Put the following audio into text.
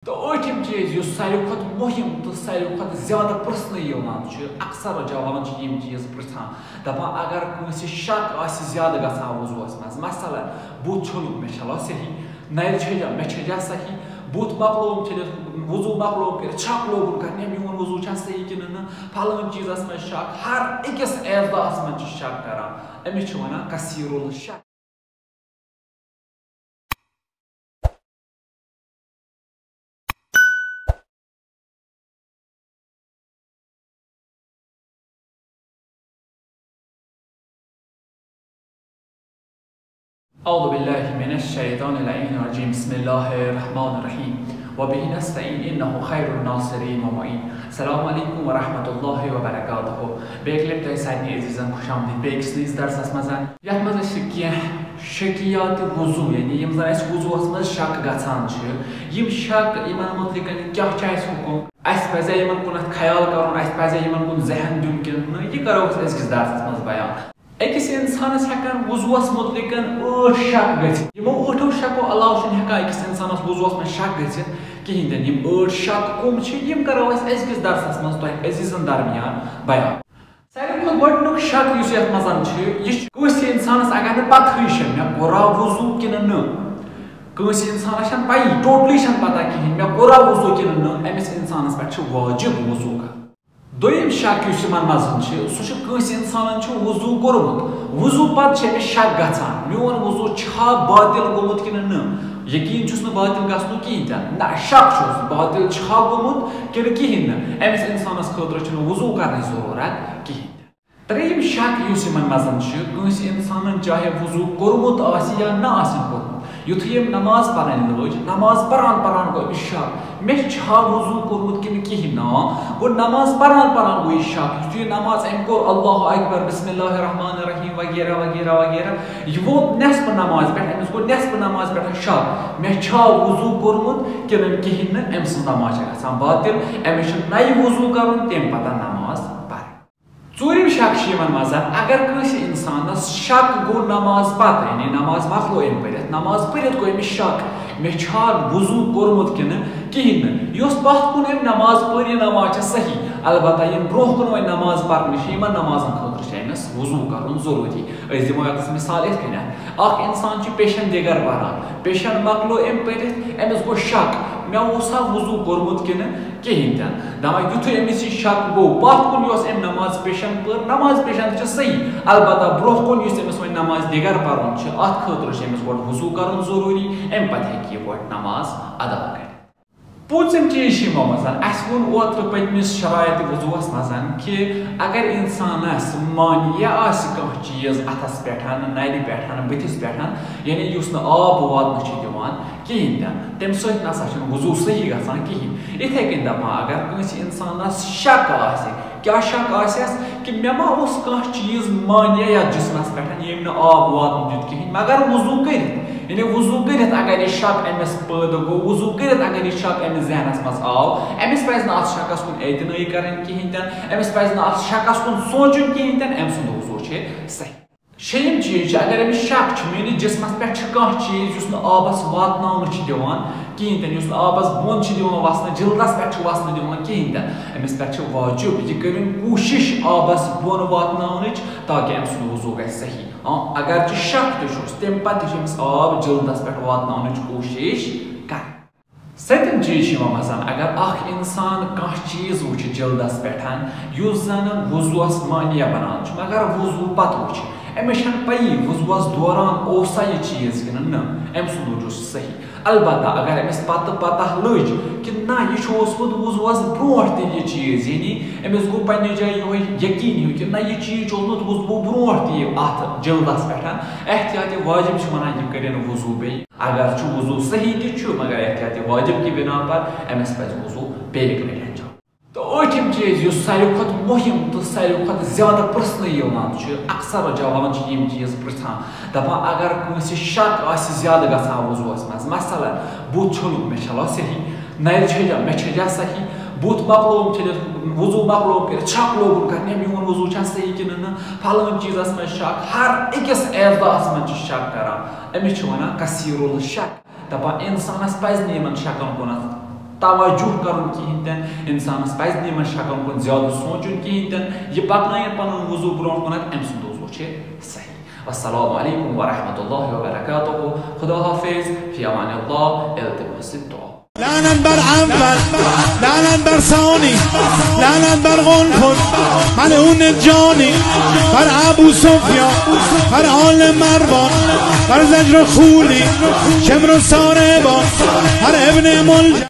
तो ٲठِم चीज युस सारे खुद मुहिम तो सारे खुद ज्यादा प्रश्न यवान अक्सर जवान यम चीज पृछान दपान अगर कंस शक आसि ज्यादा गसान वुजुस मज मसलन बुत छुलुक मे छला सही नल छजा मे छजा सही बुत मखलूम छलित वुजू मखलूम कर शक लोगन करने मियोन वुजू छ सही कि न फलन चीजस में शक हर अकिस एजदास में शक करान अमिस छ वनान कसीरुल शक। औज़ु बिल्लाहि मिनश शैतानिर रजीम बिस्मिल्लाहिर रहमानिर रहीम व बिहि नस्तईन इन्नहु खैरुन नासिरीन व मुईन। अस्सलामु अलैकुम व रहमतुल्लाहि व बरकातुहु। बेगलेट साइनी अजीजन खुशामदीद बेगिस नीज दरसस मजन यत मज के शकियात वुजू यानी यम जन वुजूस मज शक गछान यम शक इमन मुतलिकन क्या हुकुम अस पजे यमन कुन ख्याल करुन अस पजे यमन कुन जहन दुन कि यह करो अस दरसस मज बयान। अकिस इंसानस हेकान वुजुस मुतलिकन शक गथित यमो ओठो शको अलाव हेका अकिस इंसानस वुजुस में शक गथित कहीं तन यम शक कुम यम करो अजकिस दरसस मज तोह अजीजन दरमियान बयान। सारे खुद गोडनुक शक युस यत मजन कस इंसानस अगर पता मे कोरा वुजू कि न कस इंसानस पई टोटली पता कहीं मे कोरा वुजू कि न अमिस इंसानस पे वाजिब वुजू कर। दोयम शक युस यमन मजन सह कस इंसान वुजू कोरमुत वुजू पत शक गछान मोन वुजू छा बातिल गोमुत कि न यकीन छुस न बातिल गसनु कहीं ना शक छुस बातिल छा गोमुत कि कहीं न अमिस इंसानस खतर वुजू करने जरूरत कहीं। त्रेयम शक युस यमन मजन कस इंसान चाहे वुजू कोरमुत आसि या न आसिन कोरमुत युथुम नमाज पढ़न लज नमाज पढ़ान पढ़ान गो शक मे वुजू कोरमुत कि कहीं ना गो नमाज पढ़ान पढ़ान गो शक यु नमाज अम कोर अल्लाहु अकबर बिस्मिल्लाहिर रहमानिर रहीम वगैरह वगैरह वगैरह यह वो नेस्फ नमाज पे अमिस गो नेस्फ नमाज पे शक मे वुजू कोरमुत कि कहीं न अम सज नमाज गसान बातिल अमिस नई वुजू कर तम पता नमाज पढ़। चूरिम शक मजन अगर कस इंसानस शक गो नमाज पत यानी नमाज मखलो पढ़ नमाज पढ़ गो अमिस शक मे वुजू कोरमुत कि कहीं न पत कुन नमाज पढ़ नमाज सही अलबत्ता ब्रो कुन वो नमाज पढ़ने नमाजन खतर अमिस वुजू कर जरूरी। दिमो मिसाल इथ इंसान पेशन दिगर पढ़ान पेशन मखलो पढ़ अमिस गो शक मे वुजू कोरमुत कि कहीं दपान युथ अमिस शक गो पत कुन नमाज पेशन पढ़ नमाज पेशन सही अलबत्ता ब्रो कुन अमिस वो नमाज दिगर पढ़न अत खतर अमिस गो वुजू कर जरूरी अम पे हे नमाज अदा कर। पूछम चीज मजन वोन ओत्र पतमिस शरायत वुजुस मजन कि अगर इंसानस मानिया कह चीज अथस पे नल पे बथिस पे यानी युस न आब वातन दिवान कहीं तम ससा वुजू सही गसान कहीं इथे कन दपान अगर कंस इंसानस शक क्या शक आस कि मे मा कह चीज मानिया या जिसमस पे यम न आब वातन दित कहीं मगर वुजू कर यानी वुजू कर अगर यह शक अमिस पैदा गो वुजू कर अगर यह शक अमिस जहनस मज आव अमिस पज न शकस कुन एतनाई कर कहीं अमिस पज न शकस कुन सोचुन कहीं अम सुंद वुजू सही। शेम चीज अगर अमिस शक मेनिस जिसमस पे कह चीज न आबस वातन दिवान कहीं आबस बोन दिवान वसन जिल्दस पे वसन दिवान कहीं अमिस पे वाजिब यह कर कोशिश आबस बोन वातन ताकि अम सुंद वुजू ग सही। अगर शक तम पे आब जिल्दस पे वातन कोशिश कर। सतम चीज मजन अगर इंसान कह चीज वो जिल्दस पे जन वुजुस मानिया बनान मगर वुजू पत वो अमिस पई वुजुस दौरान ओसा यह चीज कि न अम सुंद सही अलबत्ता अगर अमिस पता लज कि ना यह वुजुस ब्रो यह चीज यानी अमिस गो पे जाए यकीन कि ना यह चीज वुजू ब्रो अत जिल्दस पे एहतियात वाजिब वन यह कर वुजू बे अगर वुजू सही तु मगर एहतियात वाजिब की बिना पर अमिस पे वुजू बेक लटन। तो ٲठِम चीज युस सारे खुद मुहिम तो सारे खुद ज्यादा प्रश्न यवान अक्सर जवान यम चीज पृछान दपान अगर कंस शक ज्यादा गसान वुजुस मज मसलन बुत छुलुक मे छला सही नल छजा मे छजा सही बुत मखलूम छलित वुजू मखलूम कर शक लोगन करने मोन वुजू छ सही कि न फलन चीजस में शक हर अकिस एजदास में शक करान अमिस वनान कसीरुल शक दपान इंसानस पज न शकन कुन توجه کرن کہین انسانس پز نمن شکن کن زیادہ سوچن کہین یہ پکنائن پن وضو برون کن ام سند وضو صحیح والسلام علیکم ورحمۃ اللہ وبرکاتہ خدا حافظ فی امان اللہ التماس الدعاء لعنت بر عنبر لعنت بر ثانی لعنت بر غلفر ملعون جانی بر ابو سفیان بر آل مروان بر زجر خولی شمر و ساربان بر ابن ملجم